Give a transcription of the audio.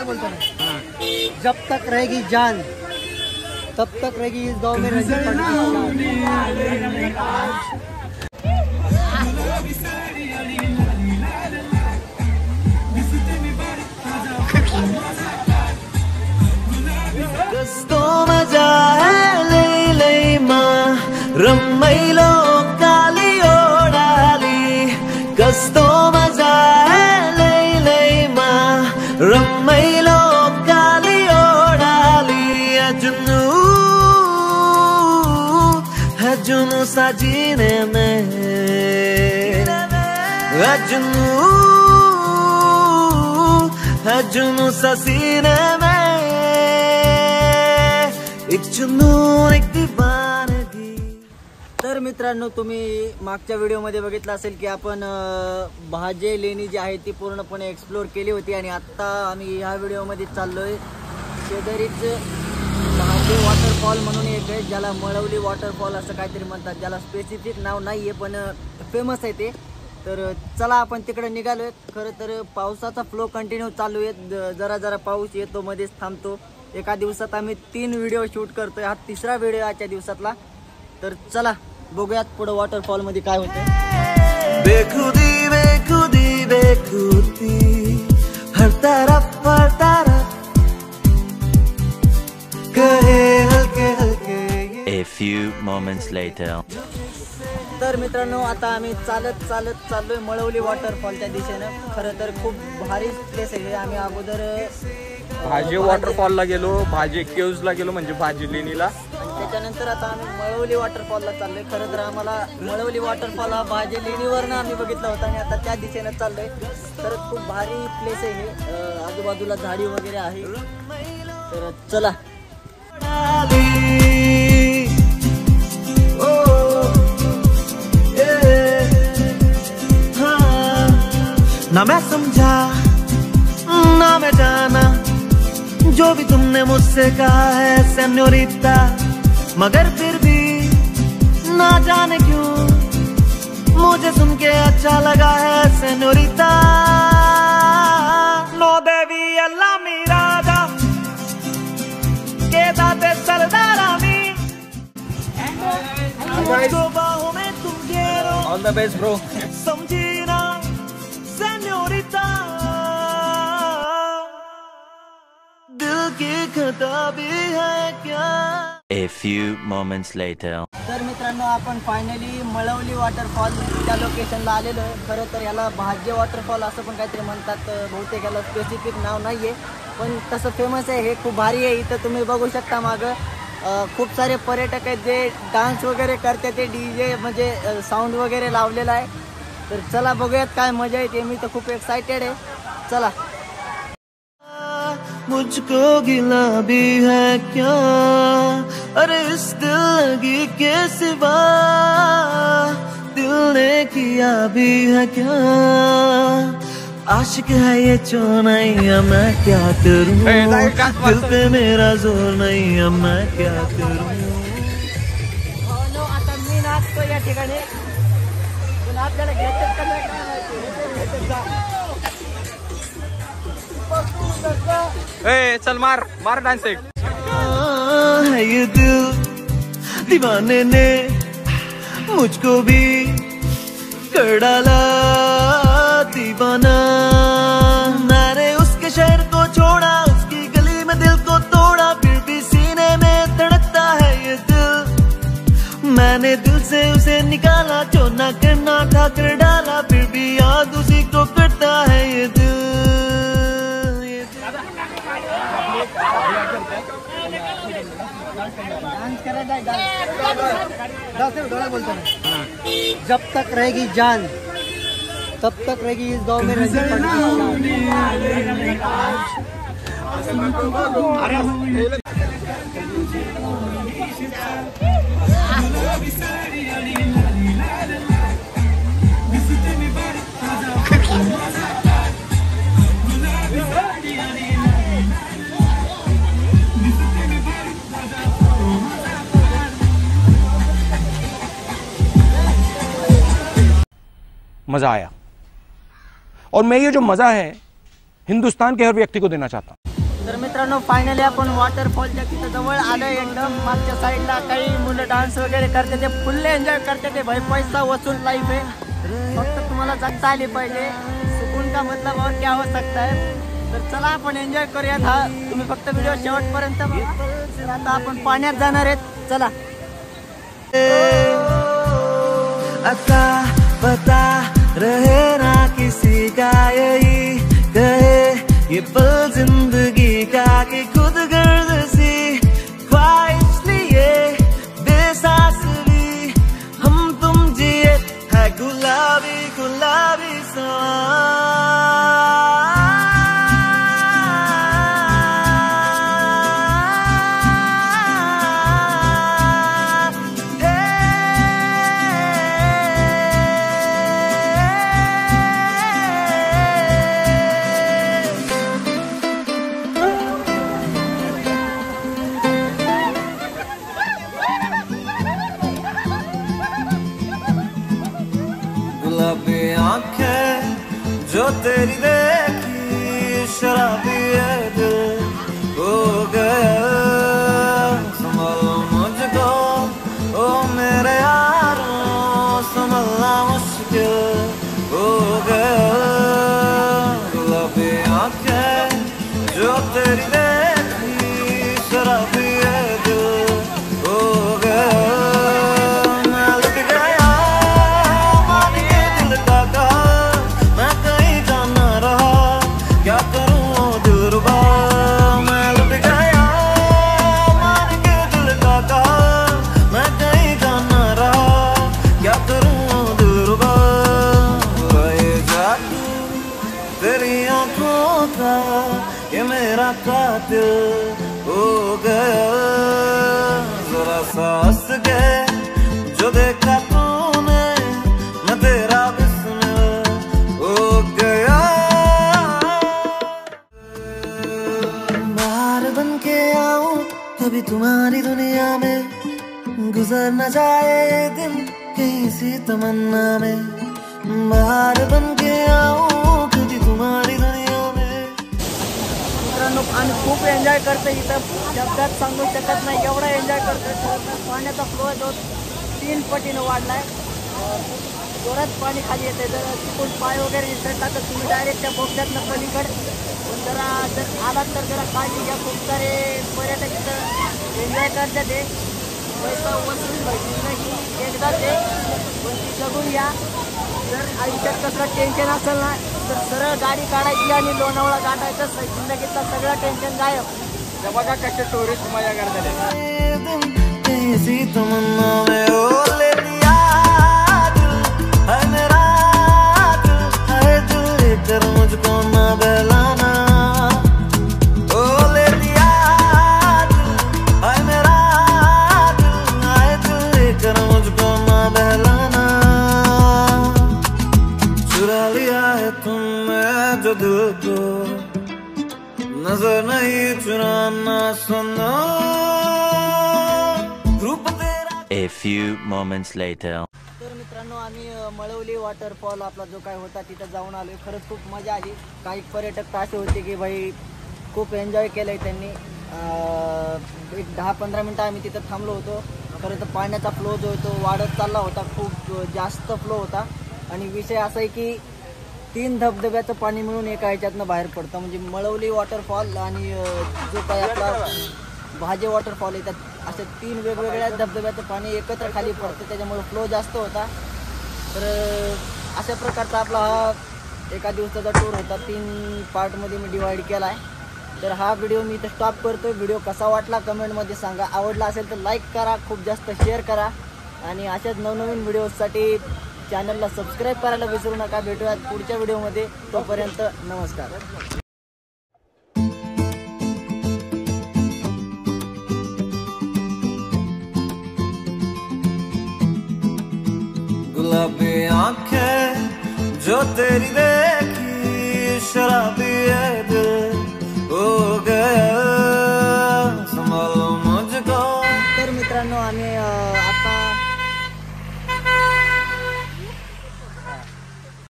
ढोलक बोलता है। जब तक रहेगी जान तब तक रहेगी इस गाँव में रंजीत रम्मैलो काली ओडाली कस्तो मजा है लैलैमा रम्मैलो काली ओडाली जुनू साजीने में जुनू ससीने में एक जुनून एक दीवानगी। तर मित्रांनो, तुम्ही मागच्या व्हिडिओमध्ये बघितलं असेल की आपण भाजे लेणी जी आहे ती पूर्णपणे एक्सप्लोर केली होती आणि आता आम्ही ह्या व्हिडिओमध्ये चाललोय शेजारीच भाजे वॉटरफॉल म्हणून एक आहे, ज्याला मळवली वॉटरफॉल असं काहीतरी म्हणतात, ज्याला स्पेसिफिक नाव नाही आहे पण फेमस आहे ते। तर चला आपण तिकडे निघालोय। खरं तर पावसाचा फ्लो कंटिन्यू चालू आहे, जरा जरा पाऊस येतो मध्येच थांबतो। एका दिवसात आम्ही 3 व्हिडिओ शूट करतोय, हा 3रा व्हिडिओ आजच्या दिवसातला। तर चला बघूयात पुढे वॉटरफॉल मध्ये काय होतं। बेखुदी बेखुदी बेखुदी हर तरफ कहे हल्के हल्के। A few moments later. तर मित्रांनो, आता आम्ही चालत चालत चाललोय मळवली वॉटरफॉलच्या दिशेनं। खरं तर खूप भारी प्लेस आहे। आम्ही अगोदर भाजे वॉटरफॉलला गेलो, भाजे केव्जला गेलो म्हणजे भाजी लेणीला, त्याच्यानंतर आता आम्ही मळवली वॉटरफॉलला चाललोय। खरं तर आम्हाला मळवली वॉटरफॉल हा भाजे लेणीवरनं आम्ही बघितला होता आणि आता त्या दिशेनं चाललोय। तर खूप भारी प्लेस आहे हे, आजूबाजूला झाडी वगैरे आहे। तर चला ना मैं समझा ना मैं जाना जो भी तुमने मुझसे कहा है सेन्योरिटा, मगर फिर भी ना जाने क्यों मुझे सुन के अच्छा लगा है सेन्योरिटा। नो देवी अल्लाह मिराजा के दाते सरदारा मी बाहों में तुम घेरो। All the best bro. समझी ना सेन्योरिटा, दिल की खता भी है क्या। A few moments later. तर मित्रांनो, आपण फायनली मळवली वॉटरफॉल त्या लोकेशनला आलेलो आहे। खरं तर याला भाजे वॉटरफॉल असं पण काहीतरी म्हणतात, बहुतेक याला स्पेसिफिक नाव नाही आहे पण तसं फेमस आहे हे, खूप भारी आहे। इथं तुम्ही बघू शकता मागं खूप सारे पर्यटक आहेत जे डान्स वगैरे करतात, ते DJ म्हणजे साऊंड वगैरे लावलेला आहे। तर चला बघूयात काय मजा येते, मी तर खूप एक्साइटेड आहे। चला। मुझको गिला भी है क्या, अरे इस दिल के सिवा दिल ने किया भी है क्या। आशिक है ये चौनैया मैं क्या करूं, दिल पे मेरा जोर नहीं है मैं क्या करूं। आता मी नाचतो या ठिकाणी, पण आपल्याला घ्यायचं का नाही काय ए चल मार मार डान्स एक। है ये दिल दीवाने ने मुझको भी कर डाला दीवाना। मैंने उसके शहर को छोड़ा, उसकी गली में दिल को तोड़ा, फिर भी सीने में धड़कता है ये दिल। मैंने दिल से उसे निकाला, जो ना करना था कर डाला, फिर भी याद उसी को करता है ये दिल। डांस करायचा है, ढोलक बोलता है। जब तक रहेगी जान तब तक रहेगी इस गाँव में रंजीत मजा आया और मैं ये जो मजा है हिंदुस्तान के हर व्यक्ति को देना चाहता हूं। तर मित्रांनो फायनली आपण वॉटरफॉलच्या तिथं जवळ आलोय एकदम. मागच्या साईडला काही मुलं डान्स वगैरे करते ते फुल एन्जॉय करते ते. भाई पैसा वसूल लाईफ आहे, फक्त तुम्हाला जगता आली पाहिजे. सुकून का मतलब और क्या हो सकता है. तर चला आपण एन्जॉय करूयात. हा तुम्ही फक्त व्हिडिओ शेवटपर्यंत बघा. तर आता आपण पाण्यात जाणार आहेत, चला. अता पता रहे ना किसी का यही कहे ये पल जिंदगी का कि खुद गर्द सी ख्वाहिश लिए बेसास भी हम तुम जिए है गुलाबी गुलाबी गुलाबी आंखें जो तेरी देखी शराबी है दिल हो गया. संभालो मुझको ओ मेरे यारों, संभलना मुश्किल हो गया. गुलाबी आंखें जो तेरी देखी शराबी है दिल हो गया. तेरी आंखों का ये मेरा कातिल हो गया. जरा सा हंस के जो देखा तूने मैं तेरा बिस्मिल हो गया. बाहर बन के आऊं कभी तुम्हारी दुनिया में, गुजर न जाए दिन कहीं सी तमन्ना में. बाहर बन के आऊं तुम्हारी दुनिया में. मित्रांनो आम्ही खूप एन्जॉय करतो इथं, शब्दात सांगू शकत नाही एवढा एन्जॉय करतो. पाण्याचा फ्लो जो 3 पटीनं वाढलाय. जोरात पाणी खाली येते. जर तिकडून पाय वगैरे निसटला तर तुम्ही डायरेक्ट त्या बोगद्यातनं पलीकडे. जर आलात तर जरा काळजी घ्या. खूप सारे पर्यटक इथं एन्जॉय करतात. ते पैसा वसूल जिंदगी एकदा ते पण ती जगून या. जर आयुष्यात कसलं टेन्शन असेल ना तर सरळ गाडी काढायची आणि लोणावळा गाठायचं. जिंदगीचं सगळं टेन्शन गायब. बघा कसे टुरिस्ट मजा करतात. मुझको ना बहलाना ओ ले लिया दिल, हाय मेरा दिल, आए दिल लेकर मुझको ना बहलाना. चुरा लिया है तुमने जो दिल को, नजर नहीं चुराना सुनो रूप तेरा. A few moments later. तर मित्रांनो आम्ही मळवली वॉटरफॉल आपला जो काय होता तिथं जाऊन आलोय. खरंच खूप मजा आली. काही पर्यटक तर असे होते की भाई खूप एन्जॉय केलंय त्यांनी. एक 10-15 मिनटं आम्ही तिथं थांबलो होतो. खरं तर पाण्याचा फ्लो जो आहे तो वाढत चालला होता, खूप जास्त फ्लो होता. आणि विषय असा आहे की 3 धबधब्याचं पाणी मिळून एका ह्याच्यातनं बाहेर पडतं. म्हणजे मळवली वॉटरफॉल आणि जो काय आपला भाजे वॉटरफॉल आहे त्यात अशा 3 वेगवेगळ्या धबधब्याचं पाणी एकत्र खाली पडतं. त्याच्यामुळे फ्लो जास्त होता. तर अशा प्रकारचा आपला हा एका दिवसाचा टूर होता. 3 पार्टमध्ये मी डिवाईड केला आहे. तर हा व्हिडिओ मी इथं स्टॉप करतो. व्हिडिओ कसा वाटला कमेंटमध्ये सांगा. आवडला असेल तर लाईक करा, खूप जास्त शेअर करा आणि अशाच नवनवीन व्हिडिओसाठी चॅनलला सबस्क्राईब करायला विसरू नका. भेटूयात पुढच्या व्हिडिओमध्ये. तोपर्यंत नमस्कार. गुलाबी आंखें जो तेरी देखी शराबी है